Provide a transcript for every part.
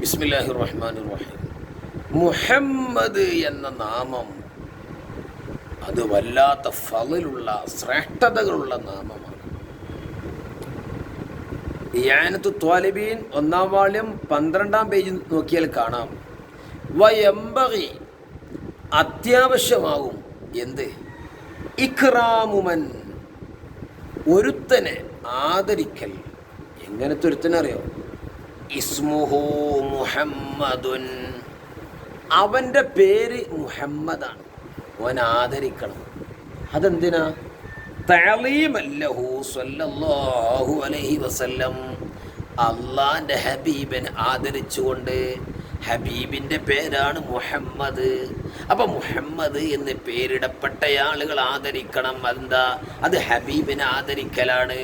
ബിസ്മില്ലാഹിർ റഹ്മാനിർ റഹീം. മുഹമ്മദ് എന്ന നാമം അത് വല്ലാത്ത ഫളിലുള്ള ശ്രേഷ്ഠതകളുള്ള നാമമാണ്. ഇയാനത്തു ത്വാലിബീൻ 1-ാം വാള്യം 12-ാം പേജിൽ നോക്കിയാൽ കാണാം. വയംബഗി അത്യാവശ്യമാകും എന്ത്? ഇക്റാമുമൻ ഒരുത്തനെ ആദരിക്കൽ. എങ്ങനത്തെ ഒരുത്തനറിയോ? ഇസ്മുഹു മുഹമ്മദുൻ, അവൻ്റെ പേര് മുഹമ്മദാണ്, അവൻ ആദരിക്കണം. അതെന്തിനാ? തഅലീമല്ലഹു സ്വല്ലല്ലാഹു അലൈഹി വസല്ലം, അള്ളാൻ്റെ ഹബീബിനെ ആദരിച്ചുകൊണ്ട്. ഹബീബിൻ്റെ പേരാണ് മുഹമ്മദ്. അപ്പം മുഹമ്മദ് എന്ന് പേരിടപ്പെട്ട ആളുകൾ ആദരിക്കണം. അതെന്താ? അത് ഹബീബിനെ ആദരിക്കലാണ്.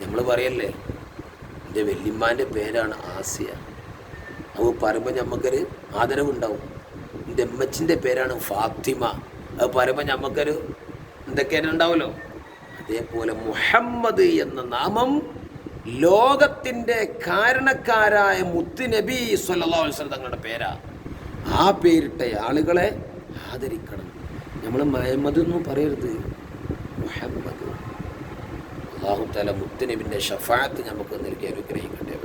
നമ്മൾ പറയല്ലേ, എൻ്റെ വല്യമ്മാൻ്റെ പേരാണ് ആസിയ, അത് പറയുമ്പോൾ നമുക്കൊരു ആദരവുണ്ടാവും. എൻ്റെ അമ്മച്ചിൻ്റെ പേരാണ് ഫാത്തിമ, അത് പറയുമ്പോൾ നമുക്കൊരു എന്തൊക്കെയാണ് ഉണ്ടാവുമല്ലോ. അതേപോലെ മുഹമ്മദ് എന്ന നാമം ലോകത്തിൻ്റെ കാരണക്കാരായ മുത്തുനബി സ്വല്ലല്ലാഹു അലൈഹി വസല്ലം തങ്ങളുടെ പേരാ. ആ പേരിട്ട ആളുകളെ ആദരിക്കണം. നമ്മൾ മുഹമ്മദ് എന്നും പറയരുത്, മുഹമ്മദ്. അല്ലാഹു തആല മുത്തുനബിൻ്റെ ശഫാഅത്ത് നമുക്ക് നൽകി അനുഗ്രഹിക്കട്ടെ.